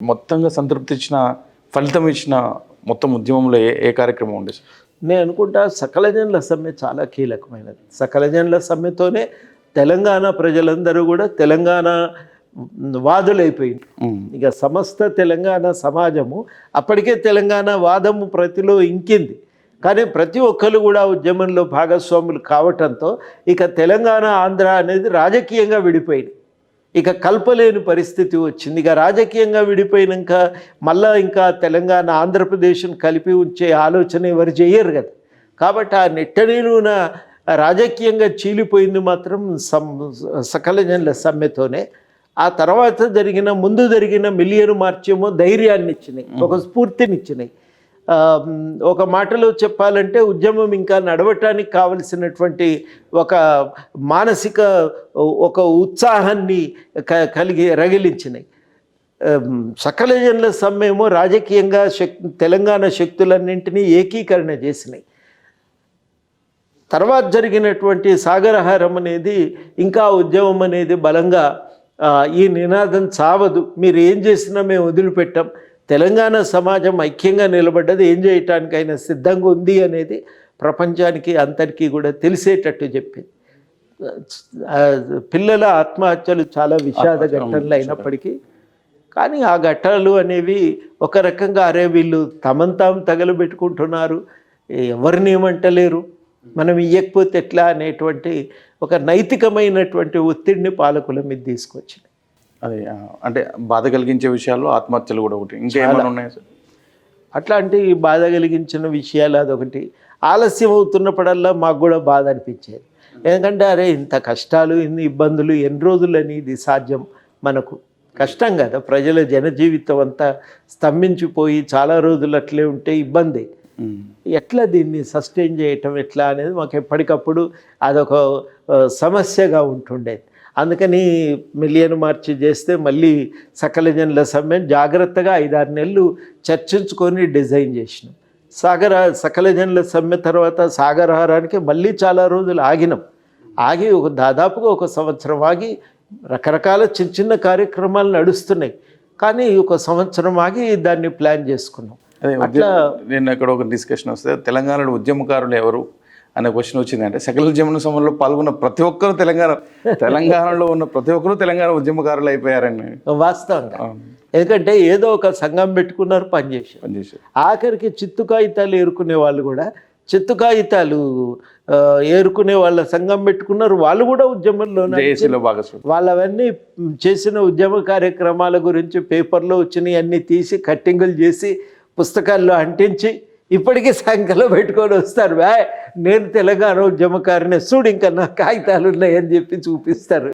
మొత్తంగా సంతృప్తి ఇచ్చిన, ఫలితం ఇచ్చిన మొత్తం ఉద్యమంలో ఏ కార్యక్రమం ఉండే సార్? నేను అనుకుంటా సకల జనుల సమ్మె చాలా కీలకమైనది. సకల జనుల సమ్మెతోనే తెలంగాణ ప్రజలందరూ కూడా తెలంగాణ వాదులైపోయింది. ఇక సమస్త తెలంగాణ సమాజము అప్పటికే తెలంగాణ వాదము ప్రతిలో ఇంకింది. కానీ ప్రతి ఒక్కరు కూడా ఉద్యమంలో భాగస్వాములు కావటంతో ఇక తెలంగాణ ఆంధ్ర అనేది రాజకీయంగా విడిపోయింది. ఇక కల్పలేని పరిస్థితి వచ్చింది. ఇక రాజకీయంగా విడిపోయినాక మళ్ళా ఇంకా తెలంగాణ ఆంధ్రప్రదేశ్ను కలిపి ఉంచే ఆలోచన ఎవరు చేయరు కదా. కాబట్టి ఆ నెట్టనీలున రాజకీయంగా చీలిపోయింది మాత్రం సకల జనుల సమ్మెతోనే. ఆ తర్వాత ముందు జరిగిన మిలియన్ మార్చేమో ధైర్యాన్ని ఇచ్చినాయి, ఒక స్ఫూర్తినిచ్చినాయి. ఒక మాటలో చెప్పాలంటే ఉద్యమం ఇంకా నడవటానికి కావలసినటువంటి ఒక మానసిక ఒక ఉత్సాహాన్ని రగిలించినాయి. సకల జనుల సమ్మెమో రాజకీయంగా తెలంగాణ శక్తులన్నింటినీ ఏకీకరణ చేసినాయి. తర్వాత జరిగినటువంటి సాగరహారం అనేది ఇంకా ఉద్యమం అనేది బలంగా ఈ నినాదం చావదు, మీరు ఏం చేసినా మేము వదిలిపెట్టాం, తెలంగాణ సమాజం ఐక్యంగా నిలబడ్డది, ఏం చేయటానికైనా సిద్ధంగా ఉంది అనేది ప్రపంచానికి అందరికీ కూడా తెలిసేటట్టు చెప్పింది. పిల్లల ఆత్మహత్యలు చాలా విషాద ఘటనలు అయినప్పటికీ కానీ ఆ ఘటనలు అనేవి ఒక రకంగా అరే వీళ్ళు తాము తగలబెట్టుకుంటున్నారు, ఎవరిని ఏమంటలేరు, మనం ఇయ్యకపోతే ఎట్లా అనేటువంటి ఒక నైతికమైనటువంటి ఒత్తిడిని పాలకుల మీద తీసుకొచ్చింది. అదే అంటే బాధ కలిగించే విషయాల్లో ఆత్మహత్యలు కూడా ఒకటి, ఇంకేమైనా ఉన్నాయా సార్? అట్లాంటి బాధ కలిగించిన విషయాలు అదొకటి. ఆలస్యం అవుతున్నప్పుడల్లా మాకు కూడా బాధ అనిపించేది. ఎందుకంటే అరే ఇంత కష్టాలు, ఇన్ని ఇబ్బందులు, ఎన్ని రోజులని ఇది సాధ్యం, మనకు కష్టం కదా. ప్రజల జనజీవితం అంతా స్తంభించిపోయి చాలా రోజులు అట్లే ఉంటే ఇబ్బంది. ఎట్లా దీన్ని సస్టైన్ చేయటం ఎట్లా అనేది మాకు ఎప్పటికప్పుడు అదొక సమస్యగా ఉంటుండేది. అందుకని మిలియన్ మార్చి చేస్తే మళ్ళీ సకల జనుల సమ్మె జాగ్రత్తగా 5-6 నెలలు చర్చించుకొని డిజైన్ చేసినాం. సకల జనుల సమ్మె తర్వాత సాగరహారానికి మళ్ళీ చాలా రోజులు ఆగి దాదాపుగా 1 సంవత్సరం ఆగి రకరకాల చిన్న చిన్న కార్యక్రమాలు నడుస్తున్నాయి. కానీ 1 సంవత్సరం ఆగి దాన్ని ప్లాన్ చేసుకున్నాం. అట్లా నేను అక్కడ ఒక డిస్కషన్ వస్తే తెలంగాణలో ఉద్యమకారులు ఎవరు అనే క్వశ్చన్ వచ్చింది. అంటే సకల ఉద్యమ సమయంలో పాల్గొన్న ప్రతి ఒక్కరు తెలంగాణలో ఉన్న ప్రతి ఒక్కరు తెలంగాణ ఉద్యమకారులు అయిపోయారని వాస్తవంగా. ఎందుకంటే ఏదో ఒక సంఘం పెట్టుకున్నారు, పనిచేశారు. ఆఖరికి చిత్తు కాగితాలు ఏరుకునే వాళ్ళు కూడా చిత్తు కాగితాలు ఏరుకునే వాళ్ళ సంఘం పెట్టుకున్నారు. వాళ్ళు కూడా ఉద్యమంలో వాళ్ళవన్నీ చేసిన ఉద్యమ కార్యక్రమాల గురించి పేపర్లో వచ్చినాయి అన్నీ తీసి కట్టింగులు చేసి పుస్తకాల్లో అంటించి ఇప్పటికీ సంఖ్యలో పెట్టుకొని వస్తారు. నేను తెలంగాణ ఉద్యమకారిని చూడు, ఇంకా నా కాగితాలు ఉన్నాయని చెప్పి చూపిస్తారు.